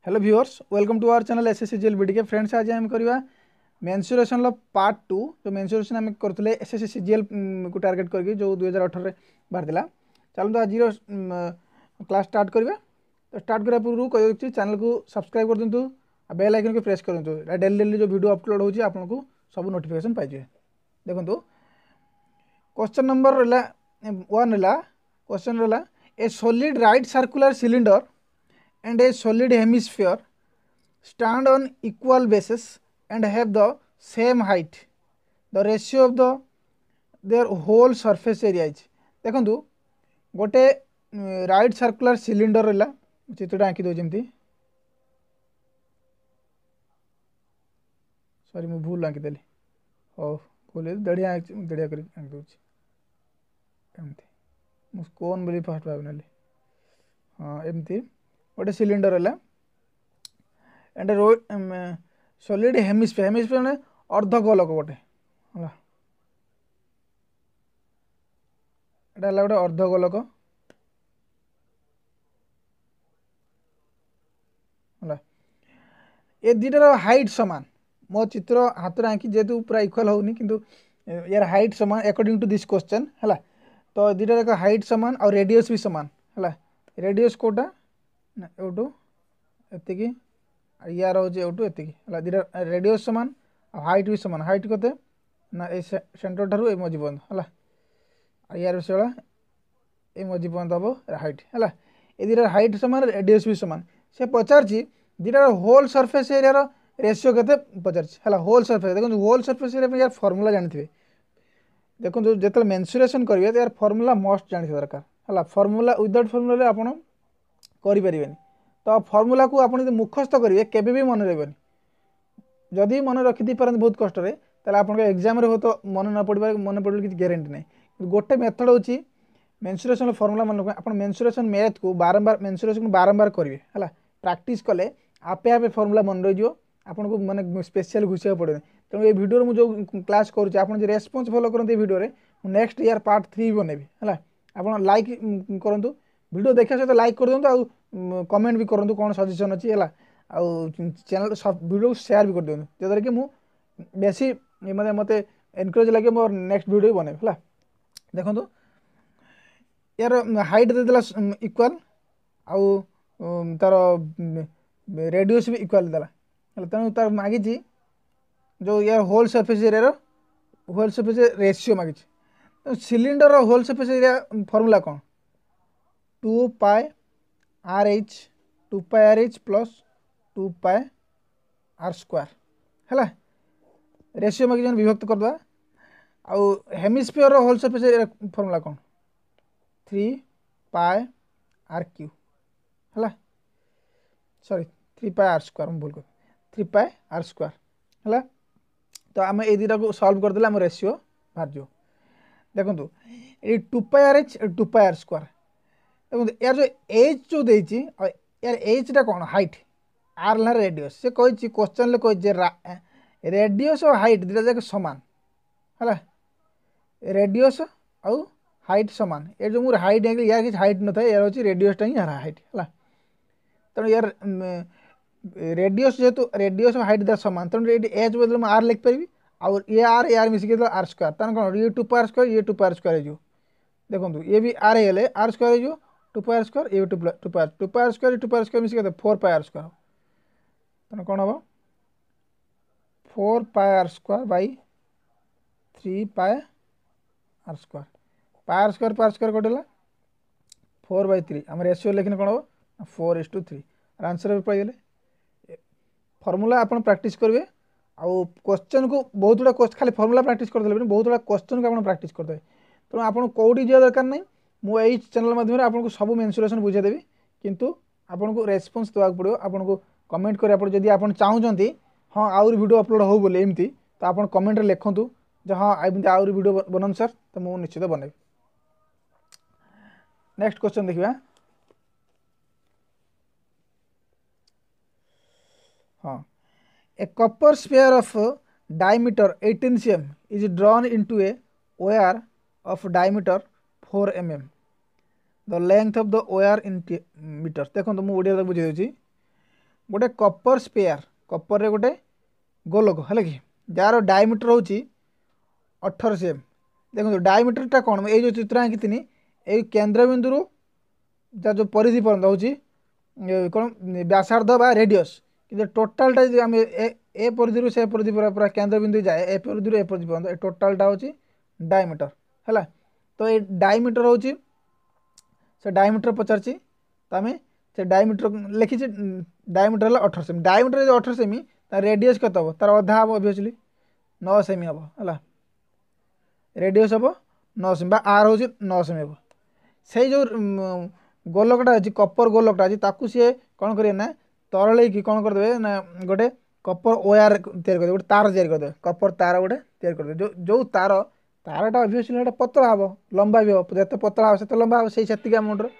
Hello viewers, welcome to our channel SSCGL BDK. Friends, आज आम करवा मेंसुरेशन पार्ट 2। जो मेंसुरेशन आम करते एसएससीजीएल को टार्गेट करके जो 2018 बाहर चलते आज क्लास स्टार्ट करवा। तो स्टार्ट करने पूर्व कह चैनल को सब्सक्राइब कर दिंतु, बेल आइकन को प्रेस करूँ। डेली डेली जो वीडियो अपलोड होची आपको सब नोटिफिकेशन पाइजे। देखो क्वेश्चन नंबर वन रहा। क्वेश्चन रहा ए solid right circular cylinder and a solid hemisphere stand on equal bases and have the same height. The ratio of their whole surface area is देखो गोटे right circular cylinder रहा। चित्रटा आंकी दो जमी, sorry मु भूल आंकी देली। हो भूल दड़िया दड़िया कर आंकी दूसरी एमती कौन बोली फर्स्ट भावनी। हाँ एमती गोटे सिलिंडर है एंड सॉलिड हेमिस्फीयर। हेमिस्फीयर माने अर्धगोलक गोटे है। एटा गोटे अर्धगोलक है। ये दुटार हाइट सामान। मो चित्र हाथ आंकी जेहेतु पूरा इक्वल होनी किंतु यार हाइट सामान अकॉर्डिंग टू दिस क्वेश्चन है। तो दुटार हाइट सामान और रेडियस भी सामान है। रेडियस कोटा एवटू एति यार हूँ एवटू एति दुटा रेडियस सामान और हाइट भी सामान। हाइट कते ना ए सेंटर ठारू ए मझी पर्यंत है। यार से ए मझी पर्यंत हम हाइट है। ये दुटा हाइट सामान रेडियस भी सामान। से पचार दुटार होल सरफेस एरिया रेशियो केते पचार है। होल सरफेस देखो होल सरफेस एरिया यार फर्मुला जानते। देखो जो मेंसुरेशन करेंगे तो यार फर्मुला मस्ट जानी दरकार है। फर्मुला विदाउट फर्मुला आप करें तो फर्मुला को आप मुखस्थ करेंगे केबे भी मन रही। जदि मन रखी पारती बहुत कष्ट आप एग्जाम हो तो मन न पड़ मन पड़े किसी ग्यारंटी ना। गोटे मेथड हूँ मेंसुरेशन फर्मुला मन आप मेंसुरेशन मैथ को बारंबार मेंसुरेशन बारंबार करेंगे है। प्रैक्टिस कले आपे आपे फर्मुला मन रही आपन को माने स्पेशल घुषा पड़े। तेणु ये वीडियो में जो क्लास करुँच रेस्पॉन्स फॉलो करते वीडियो नेक्स्ट ईयर पार्ट 3 बनैबी है। आप लाइक करूँ वीडियो देखा सहित लाइक कर दिंतु आ कमेंट भी करूँ कौन सजेसन अच्छी है। चैनल सब वीडियो शेयर भी कर दिंतु जद्वारा कि बेसी मतलब मत एनकरेज लगे मोर नेक्स्ट वीडियो बने है। देखो यार हाइट देदेला इक्वाल आउ तार रेडियस भी इक्वाल देला। तेणु तार मागी जो यार whole surface area whole surface ratio मागी। Cylinder whole surface area formula कौन 2 pi R H 2 pi R H plus 2 pi R square है। रेशियो मागी जन विभक्त करदे। आउ hemisphere whole surface area formula कौन 3 पाई आर क्यू है। सॉरी 3 पाई आर स्क्वायर भूल कर 3 पाई आर स्क्वायर है। तो आम ये दुटा को सल्व करदे आम रेशियो बाहर जो। देखो ये 2 pi R H 2 pi R square. देखो यार जो एच जो देती यार एचटा कौन हाइट आर ना रेडियस। से कही क्वेश्चन कही रेडियस और हाइट दुटा जाक सामान है। रेडियस आउ हाइट सामान। ये जो मोर हाइट यार किसी हाइट न था यार हूँ रेडियसटा ही यार हाइट है। तेणु यार रेडियस जेहेतु रेडियस और हाइट सामान तेणु ये एच बदले मैं आर लिख पारि और ये आर यार मिसिक आर स्क्वायर तेना कौन ये 2 पाई आर स्क्वायर ये 2 पाई आर स्क्वायर हो। देखो ये भी आर हेले आर स्क्वायर हो 2 पाई आर स्क्वायर ये 2 pi R square 2 pi R square मिसिक 4 पाई आर स्क्वायर तेना कौन हम 4 pi R square by 3 pi R square. Pi R square कटेला 4/3 आम रेशियो लिखने कौन हम 4:3 आंसर भी पाइले। फर्मुला आप प्रैक्टिस करेंगे आउ क्वेश्चन को बहुत गुड़ा खाली फर्मुला प्रैक्टिस करदे बहुत गुड़ा क्वेश्चन को आप प्रैक्टिस करदे। तेणु आपको कौटी जा दरकार नहीं मुझे चैनल माध्यम आपको सब मेंसुरेशन बुझेदेवी किंतु आपको रेस्पॉन्स देवाक पड़ो। आपको कमेंट करा पड़ो जदि आप चाहते हाँ आउरी वीडियो अपलोड हो बोले एमती तो आप कमेंट लिखुँ जो हाँ एमती आउरी वीडियो बनाऊँ सर तो मुझे निश्चित बनैबी। नेक्स्ट क्वेश्चन देखिए। हाँ a copper sphere of diameter 18 cm is drawn into a wire of diameter 4 mm. The length of the wire in meters। देखो तो मुझे ओडिया बुझे दूसरी गोटे कपर स्पेयर कपर रे गोटे गोलक है कि जार डायमीटर हूँ 18 cm। देखो डायमीटरटा कौन ये जो चित्र आँकी ये केन्द्रबिंदु जो परिधि पर्यंत हूँ कौन व्यासार्ध बा रेडियस कि टोटालटा जी आम ए परिधि से परिधि पूरा केन्द्रबिंदु जाए ए परिधि ए परिधि पर्यंत टोटालटा हूँ डायमीटर है। तो ये डायमीटर हूँ से डायमीटर पचार आम से डायमीटर लिखी डायमीटर है 18 सेमी डायमीटर जो 18 सेमी रेडियस कत हम तार अधा हम ओबियसली 9 सेमी हम है रेडियस हम 9 सेमी आर हूँ 9 सेमी हम से जो गोलकटा अच्छी कपर गोलकटा अच्छी ताकू सी कौन करें ना तरल कौन करदे ना गोटे कपर ओयार तैयार करदे गोटे तार तैयार करदे कपर तार गोटे तैयार करदे जो तार तारटा ओबियसली पतला हम लंबा भी हम जिते पतला हम से लंबा हम से अमाउंटर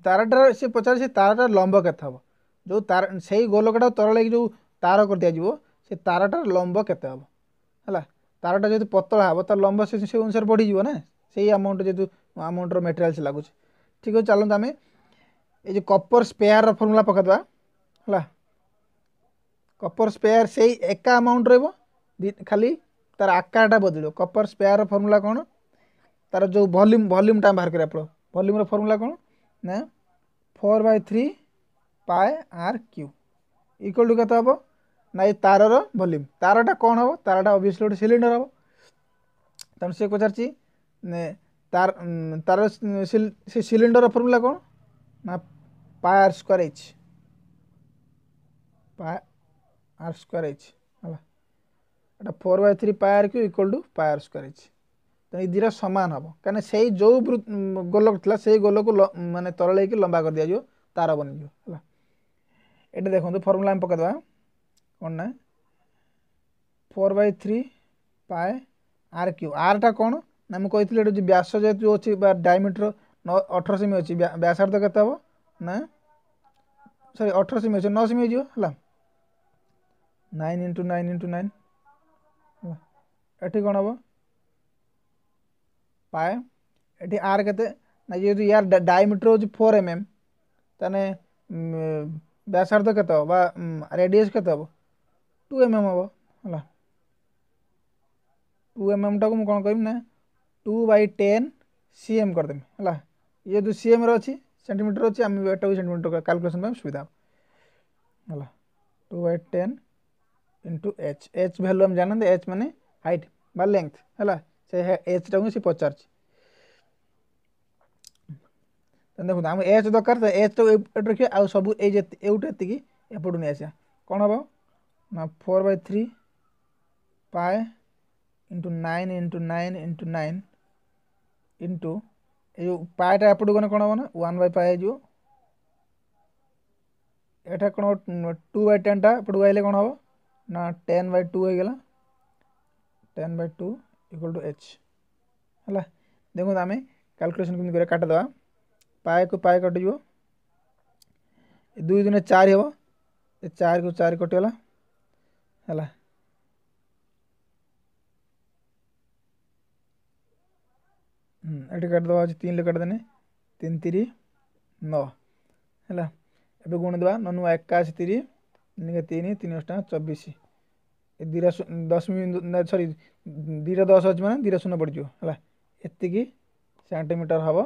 तारटार से पचार से तारटार लंब केते हम जो तार से गोलकटा तरल जो तार कर दिया से तारटार लंब केते हम है तारटा जो पतला हम तार लंब से अनुसार बढ़ी ना से अमाउंट जो अमाउंटर मेटेरियल लगुच ठीक है। चलते आम ये कपर स्पेयर फर्मूला पकड़ा है कपर स्पेयर से एका अमाउंट खाली तार आकारटा बदल कपर स्पेयर फर्मूला कौन तार जो वॉल्यूम टाइम बाहर करा पड़ो वॉल्यूम फर्मूला कौन ना 4/3 पाए आर क्यू इक्वल टू के हम ना ये तारर वॉल्यूम तारटा कौन हम तारटा ओबियसली गोटे सिलिंडर हम तेणु से पचार तार तार से सिलिंडर फर्मूला कौन ना पाए आर स्क्वायर एच पाए आर स्क्वायर एच है 4/3 पाए आर क्यू इक्वल टू पाए आर स्क्वायर एच तो ये दुटा सामान हम कहीं से जो गोलक था से गोलक माने तरल लंबा कर दिया तार बन है ये देखो फर्मूला आम पकड़ा कौन ना 4/3 पाए आर क्यू आरटा कौन ना मुझे कही व्यास जो अच्छी डायमीटर 18 सेमी अच्छी व्यासार्ध के हम ना सॉरी 18 सेमी अच्छे 9 सेमी हो है 9 × 9 × 9 ये कौन हम पाए ये आर के ना ये यार डायमीटर हूँ 4 mm ताने व्यासार्ध के रेडियस के हम 2 mm हम है 2 mm टाक कौन करी ना 2/10 cm करदेमी है ये जो cm रही सेंटीमीटर अच्छी आम एटा सेंटीमीटर कैलकुलेशन सुविधा है 2/10 × h h वैल्यू आम जानते h माने हाइट बा लेंथ है से एच टाक सी पचार देखो आम एच दरकार एच तो रखिए आ सब ये एपटू नहीं आसा कौन हम ना 4/3 पाए × 9 × 9 × 9 इंटू ये पाएटा एपटू गने कौन हम ना 1/पाए जो एटा कौन 2/10 टा एपटू आइले कौन हम ना 10/2 हो गला 10/2 इक्वल टू एच है देखो आम कैलकुलेशन कमी काटिदेवा पाए को पाए कटिज 2 × 4 हम 4 को 4 कटिगला है ये काटिदेवा 3 काटिदेने 3 × 3 = 9 है ए गुणिदेवा 9 × 81 3 3 3 × 8 = 24 दीरा 10 सॉरी दीरा 10 अच्छे मैंने दीरा 0 पड़ जाए एति सेंटीमीटर हम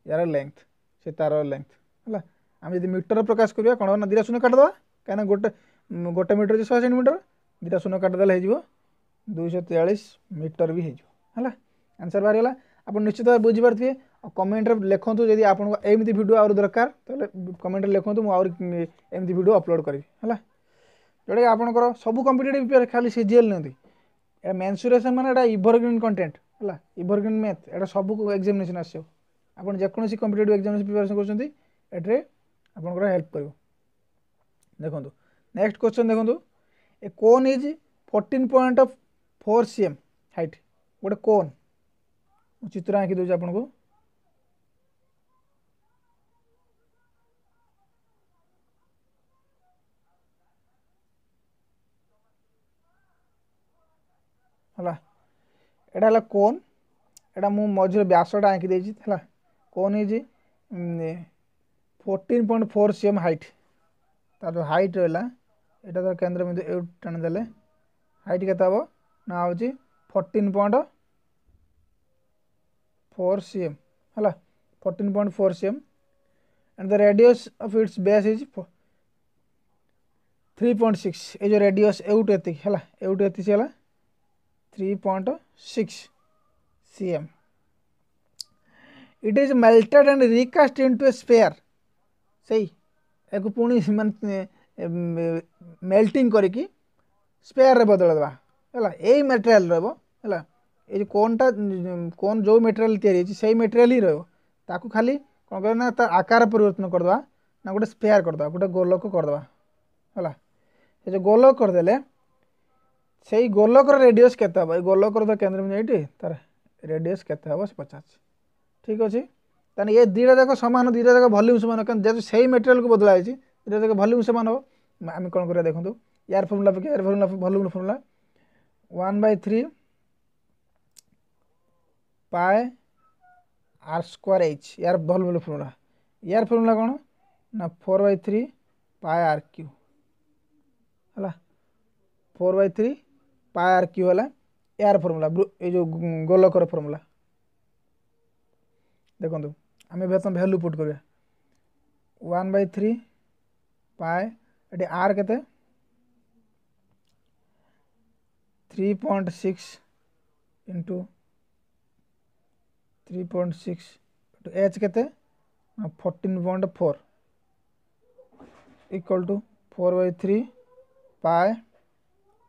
यार लेंथ से तार लेंथ है आम जब मीटर प्रकाश करवा कौन ना दीरा 0 काटिदेवा कहीं गोटे गोटे मीटर 100 सेंटीमीटर दीरा 0 काटिदेले हो 243 मीटर भी है आंसर बाहर गला आप निश्चित भाव बुझीपारे कमेंट लिखु जब आपको एमती वीडियो आउर दरकार तो कमेंट लिखु मुझे एमती वीडियो अपलोड करी है जोटा कि आपंकर सब कम्पिटेटिव खाली सीजीएल नहीं मेन्सुरेशन माने इवरग्रीन कंटेंट है इवरग्रीन मैथ एटा सब एग्जामिनेशन आसो आप जेकोसी कम्पिटेटिव एग्जामिनेशन प्रिपरेशन कर आपंकर हेल्प कर देखो नेक्स्ट क्वेश्चन देखो ए कोन इज 14.4 cm हाइट गोटे कोन चित्र आंकी दूसरे आपन को है कोन एटा मु मझे व्यासटा आंकी देछि है कोन इज 14.4 cm हाइट तार जो हाइट रहा यहाँ तो केन्द्र बिंदु ए टाणीदे हाइट के ना हूँ 14.4 cm है 14.4 cm and the radius of its base is 3.6 ये जो रेडियस एउट एति है एउट एति है 3.6 cm it is melted and recast into a sphere सही एक पुणी मेल्टिंग करके स्पेयर रे बदल देबा है यही मटेरियल रहो है ये कोनटा कोन जो मटेरियल तैयारी से मटेरियल ही रहो ताकू खाली कौन करना तार आकार परिवर्तन करदे ना गोटे स्पेयर करदे गोटे गोलक करदे है ये जो गोलक करदे से गोलकर रेडियस केते हम गोलकर तो केन्द्र में ये तार रेडियस केते हम से पचास ठीक अच्छे ताने ये दुटा जाक सामान दुटा जाक वॉल्यूम सामान जेहतु से मटेरियल को बदला दुटा जाक वॉल्यूम सामान हम आम कौन कर देखो यार फर्मुला पके यार फर्मुला वॉल्यूम फर्मुला 1/3 पाए आर स्क्वायर एच यार वॉल्यूम फर्मुला यार फर्मुला कौन ना 4/3 पाए आर क्यू है 4/3 पाए आर क्यू है यार फर्मुला ये जो गोलकर फर्मुला देखो आम बर्तमान भैल्यू पुट करिया 1/3 पाए ये आर के 3.6 इंटू 3.6 एच के 14.4 इक्वल टू 4/3 पाए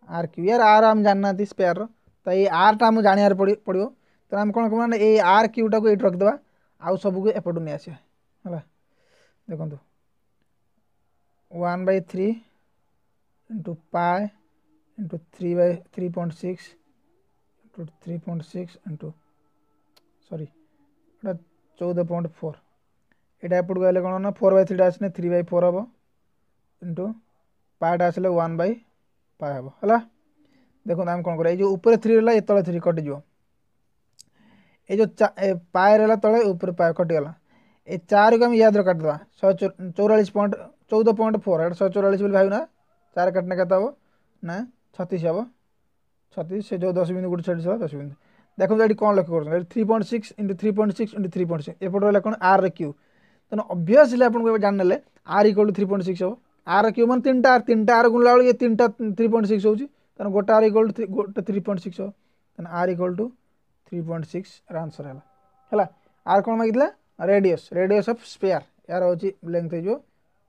आर क्यू यार आर आम जानना स्पेयर तो ये आर टा आम जानार पड़ो तो आम कौन करना ये आर क्यूटा को ये रखिदेवा आउ सब को एपटू नहीं आसा है देखो 1/3 into pi into 3.6 into 3.6 into sorry 14.4 यहाँ एपटू गले कौन ना 4/3 आसने 3/4 हम इंटू पाएटा आसले 1/5 हम है देखो आम कौन कर ऊपर 3 रहा ये तले 3 कटिज ये जो पाए रहा तले ऊपर पाए कटिगला ये 4 को आम याद काटिदेवा 144.14.4 एट 144 बोली भाई ना 4 काटने के हम ना 36 हम 36 से जो 10 बिंदु गोटे छाड़ी 10 बिंदु देखो ये कौन लक्ष्य कर 3.6 इंटू 3.6 इंटू 3.6 एपट रहा कौन आर क्यू तेना ऑब्वियसली आपको जान आर इक्वल टू 3.6 हम आर क्यू मान 3टा आर गुणला ये 3टा 3.6 हो गोटे आर इक्वल टू गोटे 3.6 हो आर इक्वल टू 3.6 आंसर है आर कौन मागिला रेडियस रेडियस ऑफ स्पेयर यार हूँ लेंथ हो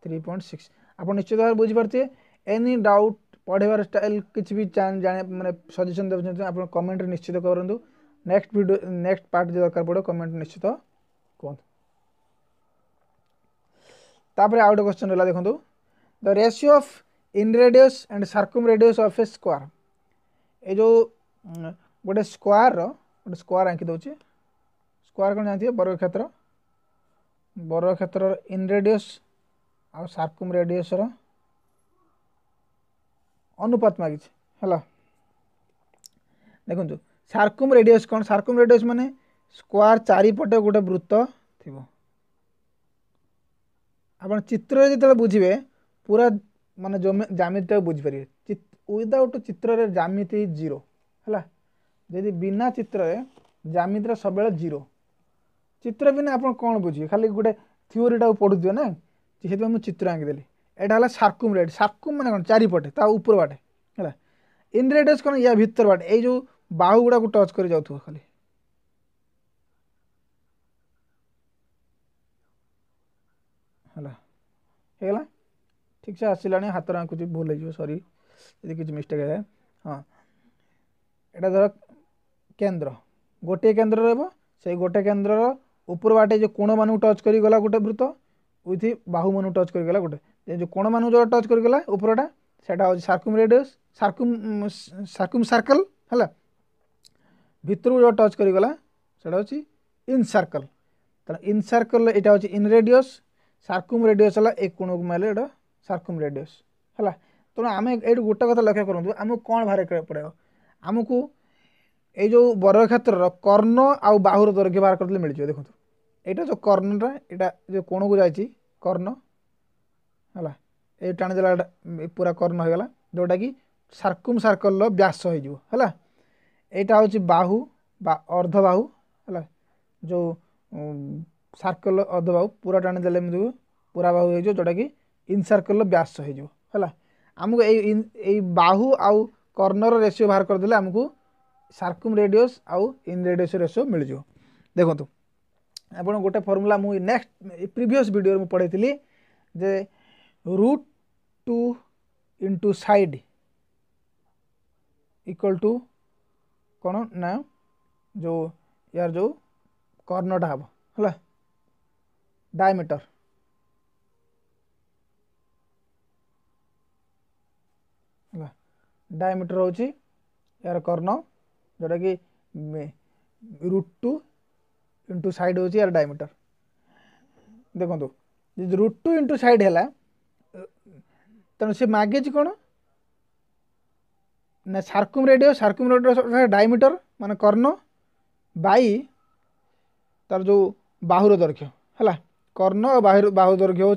3.6 आप निश्चित भाव बुझीपारे एनी डाउट पढ़ेबार स्टाइल किसी भी जाने माने सजेशन देते आप कमेंट निश्चित करूँ नेक्स्ट वीडियो नेक्स्ट पार्ट जो दरकार पड़ो कमेंट निश्चित कहतु तापर आउ गोटे क्वेश्चन रहा देखो the ratio of in radius and circum radius of A square ये जो गोटे स्क्वायर आंकी दूसरी स्क्वायर कौन जानते वर्ग क्षेत्र इन रेडियस आ सर्कम रेडियस अनुपात मागिछ है देखो सर्कम रेडियस कौन सर्कम रेडियस माने स्क्वायर चारिपटे गोटे वृत्त थी आप चित्र जो बुझे पूरा माने जामिति बुझीपारे विदाउट चित्र जामिति जीरो है जदि बिना चित्र जामिति सब जीरो चित्र बिना आप कौन बुझे खाली गोटे थ्योरीटा पढ़ुए ना से मुझे चित्र आंकीदेली यहाँ है सर्कम रेड सर्कम मैंने कौन चारिपटे ता ऊपर बाटे है इन रेडियस कौन या भीतर बाटे ये जो बाहु गुड़ा को टच कर जाऊ खाली है ठीक से आसला हाथ आंकुच भूल हो सॉरी यदि किसी मिस्टेक है हाँ यहाँ धर केन्द्र गोटे केन्द्र रही गोटे केन्द्र ऊपर बाटे जो कोण मान टच कर गला गोटे वृत्त विथ बाहु मान टच कर गला गोटे जो कोण मान जो टच कर गला ऊपरटा से सर्कम रेडियस सर्कम सर्कल है भितर जो टच कर गला से इन सर्कल इन सर्कल यहाँ हूँ इन रेडियस सर्कम रेडियस है एक कोण को मारे ये सर्कम रेडियस है तेणु आम ये गोटे कथा लक्ष्य करूँ आमको कौन बाहर पड़ेगा आमको ये जो वर्ग क्षेत्र कर्ण आउ बाहुर दैर्घ्य बाहर करते मिल जाए देखो यहाँ जो कर्णटा यहाँ जो कोण को जाए कर्ण है ये टाणीदेला पूरा कर्ण हो गला जोटा कि सार्कुम सर्कल व्यास हो है यहाँ हूँ बाहु बा अर्धबाहु है जो सर्कल अर्धबाहु पूरा टाणीदेले पूरा बाहु हो जोटा कि इन सर्कल व्यास हो आमको यही बाहु आउ कर्णर रेसीओ बाहर करदे आमको सार्कुम रेडियस आउ इन रेडियस रेसीओ मिल जाओ देखो आप गोटे फर्मूला मुझे नेक्स्ट प्रीवियस वीडियो में पढ़ी थी जे √2 इंटू साइड इक्वल टू कौन ना जो यार जो कर्णटा हम है डायमीटर है डायमीटर हूँ यार कर्ण जोटा कि √2 इंटू साइड हूँ यार डायमीटर देखो √2 इंटू साइड है तेणु सी मागे कौन ना सार्कुम रेडियस डायमीटर मान कर्ण बाई तार जो बाहुर दैर्घ्य है कर्ण और बाहु दैर्घ्य हूँ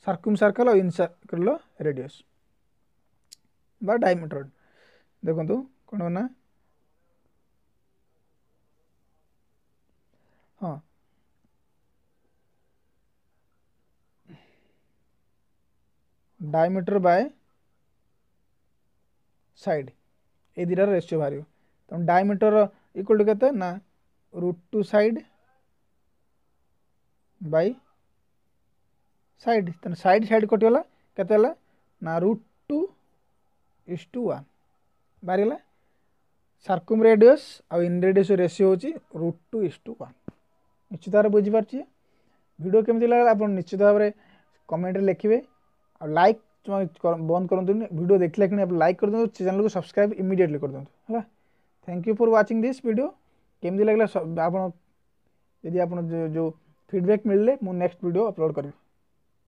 सार्कुम सर्कल और इन सर्कल रेडियस बा डायमीटर देखो कौन ना हाँ डायमीटर बाय साइड ये दुटार रेशियो बाहर तो डायमीटर इक्वल टू केते ना √2 साइड बाय साइड तो साइड साइड कटिगला केते ना √2:1 बाहर गला सार्कुम रेडियस और इन रेडियस रेशियो हूँ √2:1 निश्चित भाव बुझीपारे वीडियो केमती लगा आप निश्चित भाव में कमेंट लिखिए और लाइक बंद कर वीडियो देखला कि आप लाइक कर दो चैनल को सब्सक्राइब इमीडिएटली कर दो है thank you for watching this video केमती लगला आप जो फीडबैक मिलले मु नेक्स्ट वीडियो अपलोड करी।